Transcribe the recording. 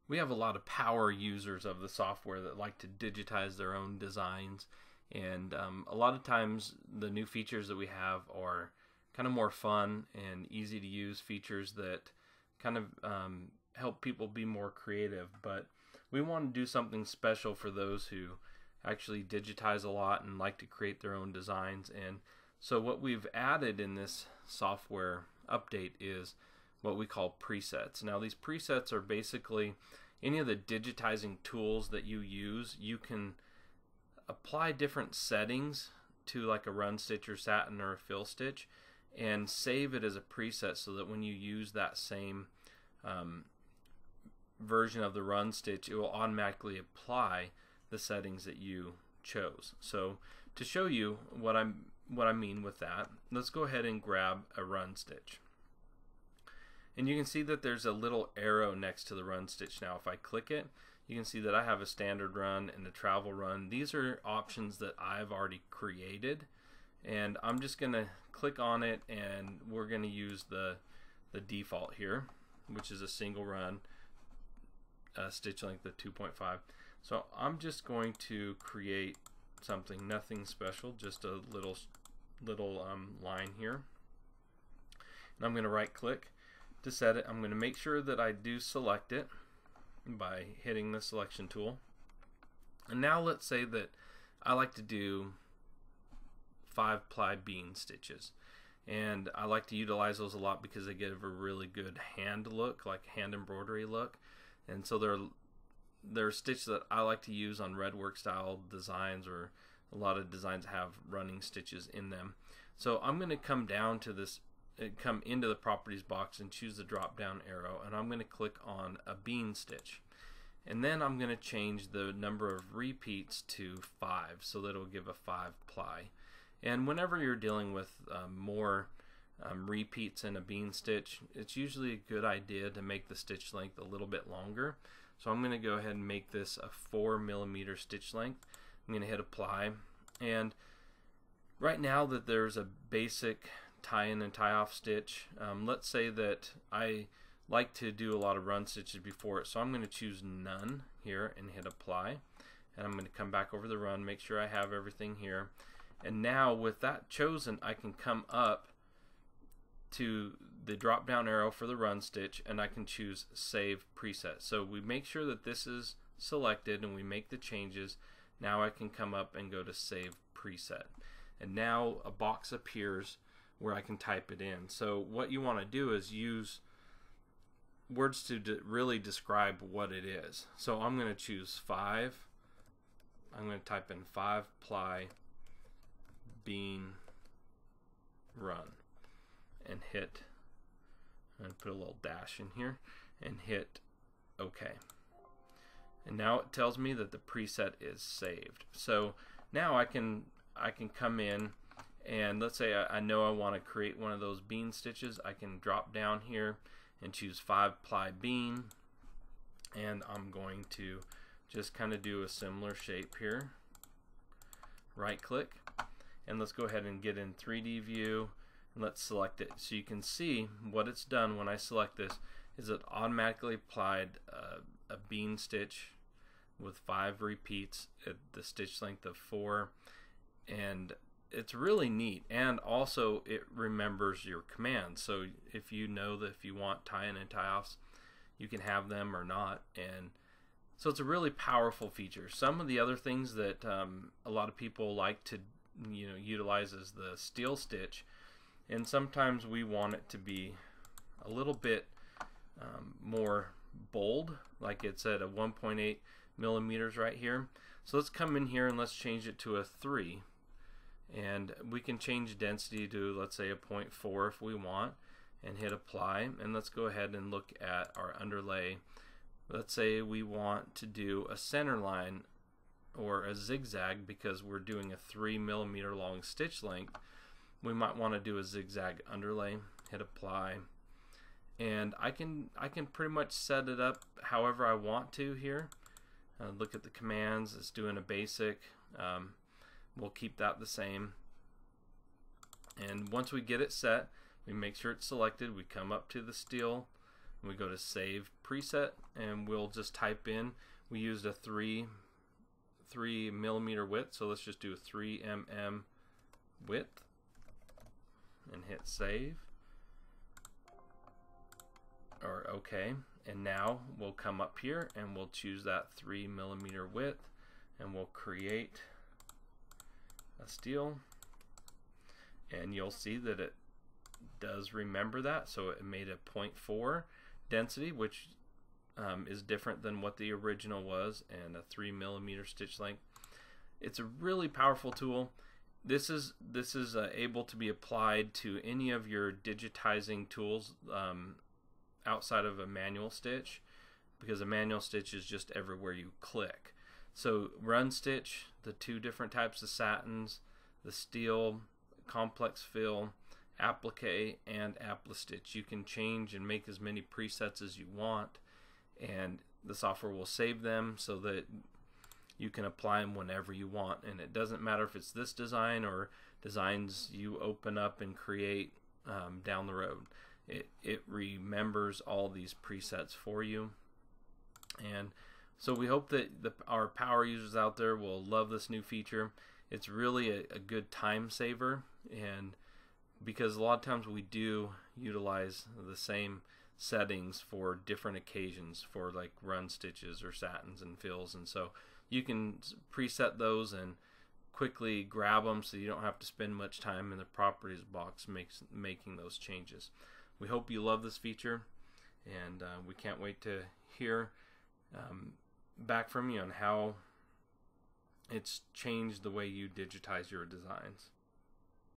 we have a lot of power users of the software that like to digitize their own designs, and a lot of times the new features that we have are kind of more fun and easy to use features that kind of help people be more creative. But we want to do something special for those who actually digitize a lot and like to create their own designs. And so what we've added in this software update is what we call presets. Now these presets are basically any of the digitizing tools that you use. You can apply different settings to like a run stitch or satin or a fill stitch and save it as a preset, so that when you use that same version of the run stitch, it will automatically apply the settings that you chose. So to show you what I mean with that, let's go ahead and grab a run stitch. And you can see that there's a little arrow next to the run stitch. Now if I click it, you can see that I have a standard run and a travel run. These are options that I've already created, and I'm just going to click on it, and we're going to use the default here, which is a single run, stitch length of 2.5. So I'm just going to create something, nothing special, just a little line here. And I'm going to right click to set it. I'm going to make sure that I do select it by hitting the selection tool. And now let's say that I like to do 5-ply bean stitches, and I like to utilize those a lot because they give a really good hand look, like hand embroidery look. And so they're stitches that I like to use on red work style designs, or a lot of designs have running stitches in them. So I'm going to come down to this, come into the properties box and choose the drop down arrow, and I'm going to click on a bean stitch, and then I'm going to change the number of repeats to 5, so that it'll give a 5-ply. And whenever you're dealing with more repeats in a bean stitch, it's usually a good idea to make the stitch length a little bit longer. So I'm going to go ahead and make this a 4mm stitch length. I'm going to hit apply, and right now that there's a basic tie-in and tie-off stitch, let's say that I like to do a lot of run stitches before it, so I'm going to choose none here and hit apply, and I'm going to come back over the run, make sure I have everything here. And now with that chosen, I can come up to the drop down arrow for the run stitch, and I can choose save preset. So we make sure that this is selected and we make the changes. Now I can come up and go to save preset, and now a box appears where I can type it in. So what you want to do is use words to really describe what it is. So I'm going to choose 5. I'm going to type in 5-ply bean run and hit, and put a little dash in here and hit OK. And now it tells me that the preset is saved. So now I can come in, and let's say I know I want to create one of those bean stitches. I can drop down here and choose 5-ply bean, and I'm going to just kind of do a similar shape here. Right click, and let's go ahead and get in 3D view, and let's select it. So you can see what it's done when I select this is it automatically applied a bean stitch with 5 repeats at the stitch length of 4, and it's really neat. And also it remembers your commands, so if you know that if you want tie-in and tie-offs, you can have them or not. And so it's a really powerful feature. Some of the other things that a lot of people like to utilize is the steel stitch, and sometimes we want it to be a little bit more bold, like it's at a 1.8mm right here. So let's come in here and let's change it to a 3, and we can change density to, let's say, a 0.4 if we want, and hit apply. And let's go ahead and look at our underlay. Let's say we want to do a center line or a zigzag because we're doing a 3mm long stitch length. We might want to do a zigzag underlay. Hit apply, and I can pretty much set it up however I want to here. Look at the commands. It's doing a basic. We'll keep that the same, and once we get it set, we make sure it's selected. We come up to the steel We go to Save Preset, and we'll just type in, we used a 3 millimeter width, so let's just do a 3 mm width and hit Save or OK. And now we'll come up here and we'll choose that 3 millimeter width, and we'll create a steel, and you'll see that it does remember that, so it made a 0.4 density, which is different than what the original was, and a 3 millimeter stitch length. It's a really powerful tool. This is able to be applied to any of your digitizing tools outside of a manual stitch, because a manual stitch is just everywhere you click. So run stitch, the two different types of satins, the steel, complex fill, appliqué, and appli-stitch. You can change and make as many presets as you want, and the software will save them so that you can apply them whenever you want. And it doesn't matter if it's this design or designs you open up and create down the road. It remembers all these presets for you. And so we hope that our power users out there will love this new feature. It's really a good time saver, and because a lot of times we do utilize the same settings for different occasions, for like run stitches or satins and fills, and so you can preset those and quickly grab them so you don't have to spend much time in the properties box making those changes. We hope you love this feature, and we can't wait to hear back from you on how it's changed the way you digitize your designs.